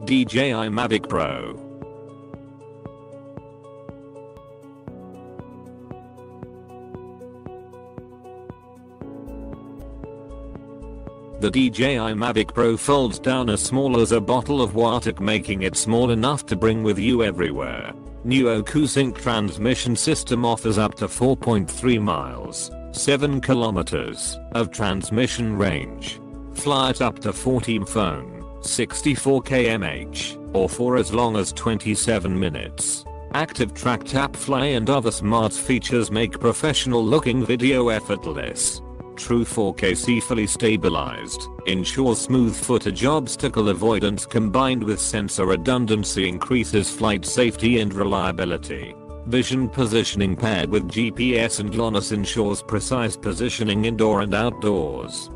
DJI Mavic Pro. The DJI Mavic Pro folds down as small as a bottle of waterc, making it small enough to bring with you everywhere. New OcuSync transmission system offers up to 4.3 miles, 7 kilometers of transmission range. Fly it up to 14 phone, 64 kmh, or for as long as 27 minutes. ActiveTrackc TapFly and other smart features make professional looking video effortless. True 4K fully stabilized, ensures smooth footage. Obstacle avoidance combined with sensor redundancy increases flight safety and reliability. Vision positioning paired with GPS and GLONASS ensures precise positioning indoor and outdoors.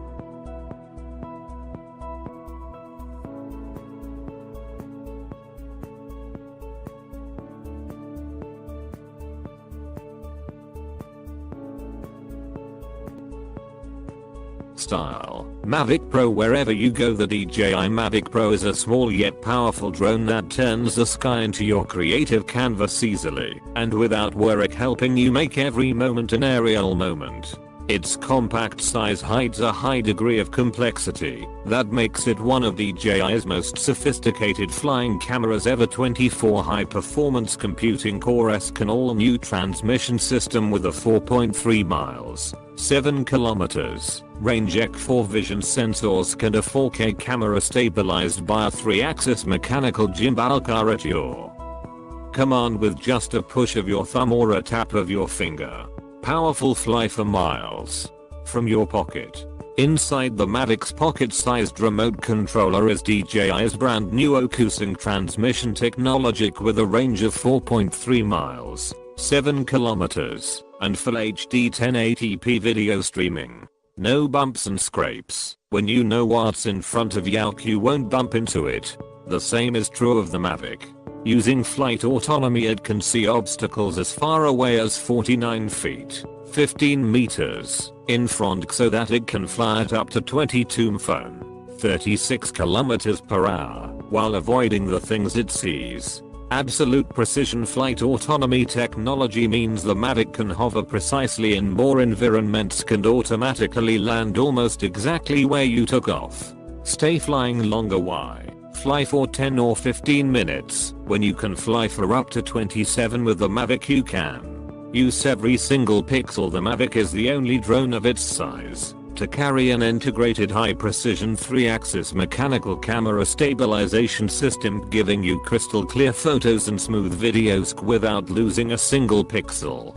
Style. Mavic Pro. Wherever you go, the DJI Mavic Pro is a small yet powerful drone that turns the sky into your creative canvas easily and without waterc, helping you make every moment an aerial moment. Its compact size hides a high degree of complexity that makes it one of DJI's most sophisticated flying cameras ever. 24 high-performance computing cores, an all-new transmission system with a 4.3 miles, 7 kilometers range, 4 vision sensors and a 4K camera stabilized by a 3-axis mechanical gimbal car at your command with just a push of your thumb or a tap of your finger. Powerful fly for miles from your pocket. Inside the Mavic's pocket-sized remote controller is DJI's brand new OcuSync transmission technology with a range of 4.3 miles, 7 kilometers, and full HD 1080p video streaming. No bumps and scrapes. When you know what's in front of you won't bump into it. The same is true of the Mavic. Using flight autonomy, it can see obstacles as far away as 49 feet, 15 meters, in front, so that it can fly at up to 22 phone, 36 kilometers per hour, while avoiding the things it sees. Absolute precision flight autonomy technology means the Mavic can hover precisely in more environments and automatically land almost exactly where you took off. Stay flying longer. Why? Fly for 10 or 15 minutes when you can fly for up to 27 with the Mavic. You can use every single pixel. The Mavic is the only drone of its size to carry an integrated high-precision 3-axis mechanical camera stabilization system, giving you crystal clear photos and smooth videos without losing a single pixel.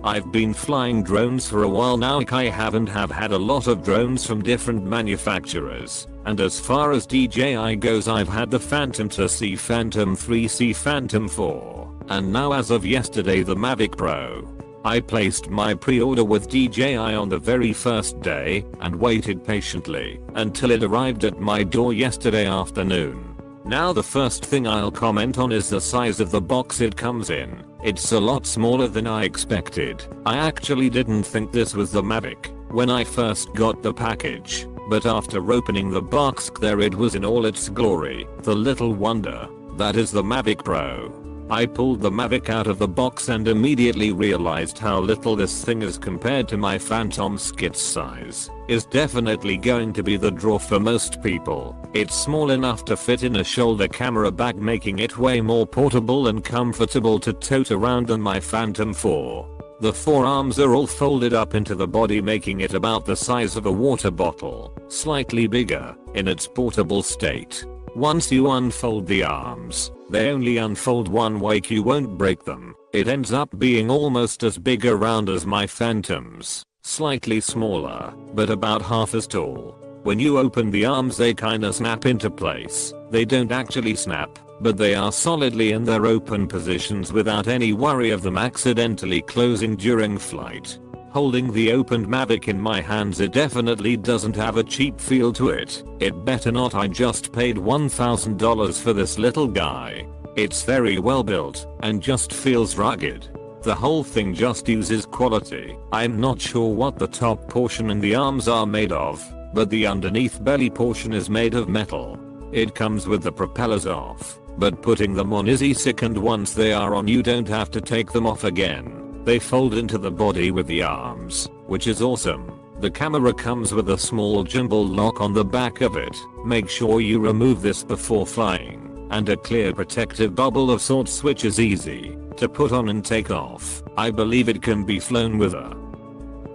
I've been flying drones for a while now. I haven't had a lot of drones from different manufacturers, and as far as DJI goes, I've had the Phantom 2C, Phantom 3C, Phantom 4, and now as of yesterday the Mavic Pro. I placed my pre-order with DJI on the very first day and waited patiently until it arrived at my door yesterday afternoon. Now the first thing I'll comment on is the size of the box it comes in. It's a lot smaller than I expected. I actually didn't think this was the Mavic when I first got the package, but after opening the box, there it was in all its glory. The little wonder that is the Mavic Pro. I pulled the Mavic out of the box and immediately realized how little this thing is compared to my Phantom. Its size is definitely going to be the draw for most people. It's small enough to fit in a shoulder camera bag, making it way more portable and comfortable to tote around than my Phantom 4. The forearms are all folded up into the body, making it about the size of a water bottle, slightly bigger in its portable state. Once you unfold the arms, they only unfold one way. You won't break them. It ends up being almost as big around as my Phantoms, slightly smaller, but about half as tall. When you open the arms, they kinda snap into place. They don't actually snap, but they are solidly in their open positions without any worry of them accidentally closing during flight. Holding the opened Mavic in my hands, it definitely doesn't have a cheap feel to it. It better not. I just paid $1,000 for this little guy. It's very well built and just feels rugged. The whole thing just uses quality. I'm not sure what the top portion and the arms are made of, but the underneath belly portion is made of metal. It comes with the propellers off, but putting them on is easy, and once they are on you don't have to take them off again. They fold into the body with the arms, which is awesome. The camera comes with a small gimbal lock on the back of it. Make sure you remove this before flying, and a clear protective bubble of sorts which is easy to put on and take off. I believe it can be flown with a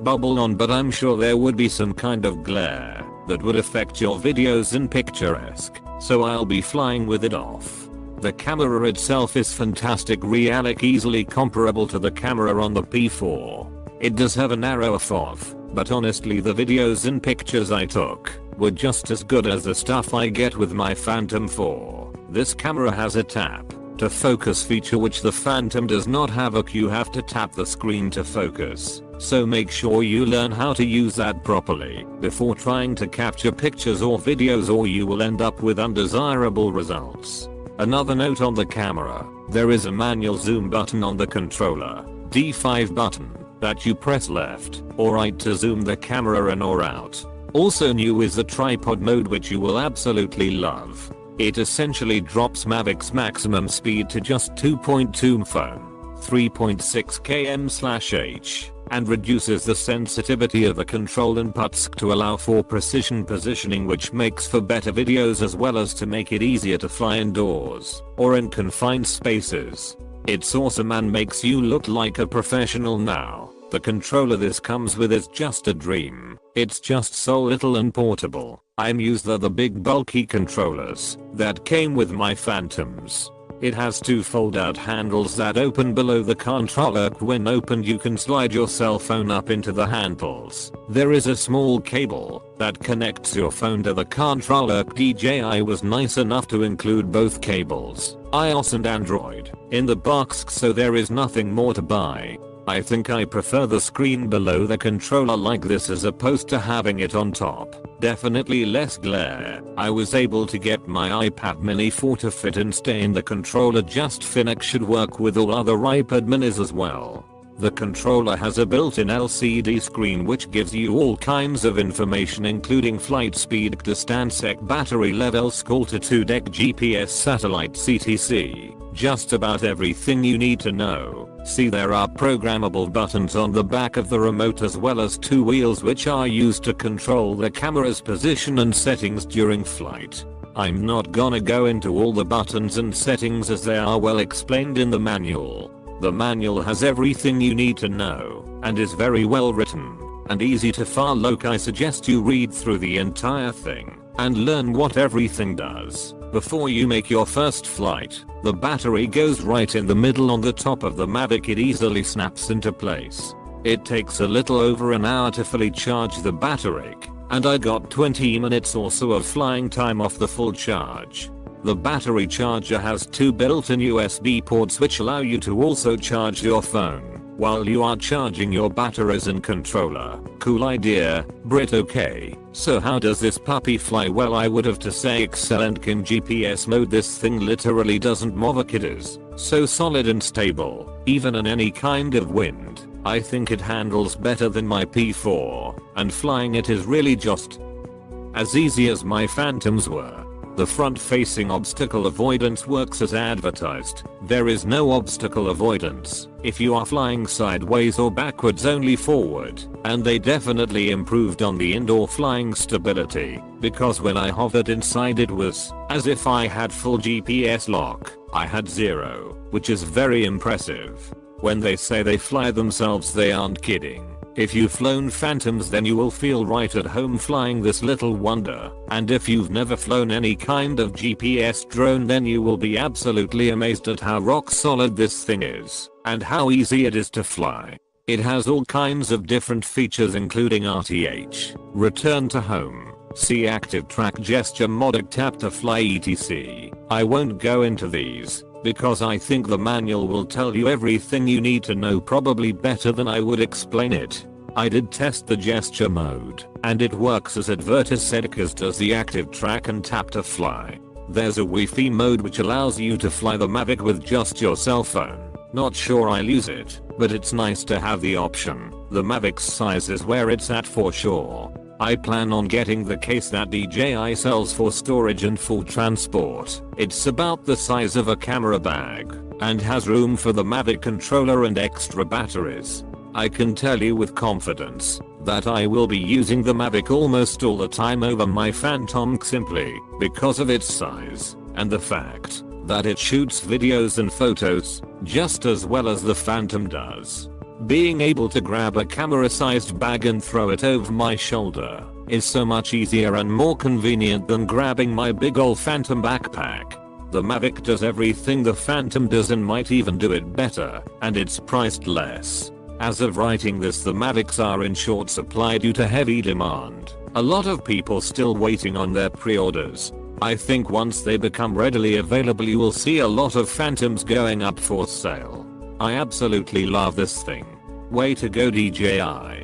bubble on, but I'm sure there would be some kind of glare that would affect your videos in picturesque, so I'll be flying with it off. The camera itself is fantastic, easily comparable to the camera on the P4. It does have a narrower FOV, but honestly the videos and pictures I took were just as good as the stuff I get with my Phantom 4. This camera has a tap to focus feature which the Phantom does not have. You have to tap the screen to focus, so make sure you learn how to use that properly before trying to capture pictures or videos, or you will end up with undesirable results. Another note on the camera, there is a manual zoom button on the controller, D5 button, that you press left or right to zoom the camera in or out. Also new is the tripod mode, which you will absolutely love. It essentially drops Mavic's maximum speed to just 2.2 phone, 3.6 km/h, and reduces the sensitivity of the control inputs to allow for precision positioning, which makes for better videos as well as to make it easier to fly indoors or in confined spaces. It's awesome and makes you look like a professional now. The controller this comes with is just a dream. It's just so little and portable. I'm used to the big bulky controllers that came with my Phantoms. It has two fold out handles that open below the controller. When opened you can slide your cell phone up into the handles. There is a small cable that connects your phone to the controller. DJI was nice enough to include both cables, iOS and Android, in the box, so there is nothing more to buy. I think I prefer the screen below the controller like this as opposed to having it on top. Definitely less glare. I was able to get my iPad mini 4 to fit and stay in the controller just fine. It should work with all other iPad minis as well. The controller has a built-in LCD screen which gives you all kinds of information, including flight speed, distance, battery levels, altitude, GPS, satellite, etc. Just about everything you need to know. See, there are programmable buttons on the back of the remote as well as two wheels which are used to control the camera's position and settings during flight. I'm not gonna go into all the buttons and settings as they are well explained in the manual. The manual has everything you need to know and is very well written and easy to follow. I suggest you read through the entire thing and learn what everything does before you make your first flight. The battery goes right in the middle on the top of the Mavic. It easily snaps into place. It takes a little over an hour to fully charge the battery, and I got 20 minutes or so of flying time off the full charge. The battery charger has two built-in USB ports which allow you to also charge your phone while you are charging your batteries and controller. Cool idea, Brit. Okay, so how does this puppy fly? Well, I would have to say excellent. In GPS mode this thing literally doesn't move. It is so solid and stable, even in any kind of wind. I think it handles better than my P4, and flying it is really just as easy as my Phantoms were. The front-facing obstacle avoidance works as advertised. There is no obstacle avoidance if you are flying sideways or backwards, only forward, and they definitely improved on the indoor flying stability, because when I hovered inside it was as if I had full GPS lock. I had zero, which is very impressive. When they say they fly themselves, they aren't kidding. If you've flown Phantoms, then you will feel right at home flying this little wonder, and if you've never flown any kind of GPS drone, then you will be absolutely amazed at how rock solid this thing is, and how easy it is to fly. It has all kinds of different features including RTH, return to home, see ActiveTrackc gesture mode, tap to fly, etc. I won't go into these, because I think the manual will tell you everything you need to know probably better than I would explain it. I did test the gesture mode, and it works as advertised said, as does the ActiveTrackc TapFly. There's a Wi-Fi mode which allows you to fly the Mavic with just your cell phone. Not sure I'll use it, but it's nice to have the option. The Mavic's size is where it's at for sure. I plan on getting the case that DJI sells for storage and full transport. It's about the size of a camera bag and has room for the Mavic controller and extra batteries. I can tell you with confidence that I will be using the Mavic almost all the time over my Phantom simply because of its size and the fact that it shoots videos and photos just as well as the Phantom does. Being able to grab a camera-sized bag and throw it over my shoulder is so much easier and more convenient than grabbing my big ol' Phantom backpack. The Mavic does everything the Phantom does and might even do it better, and it's priced less. As of writing this, the Mavics are in short supply due to heavy demand. A lot of people still waiting on their pre-orders. I think once they become readily available you will see a lot of Phantoms going up for sale. I absolutely love this thing. Way to go DJI.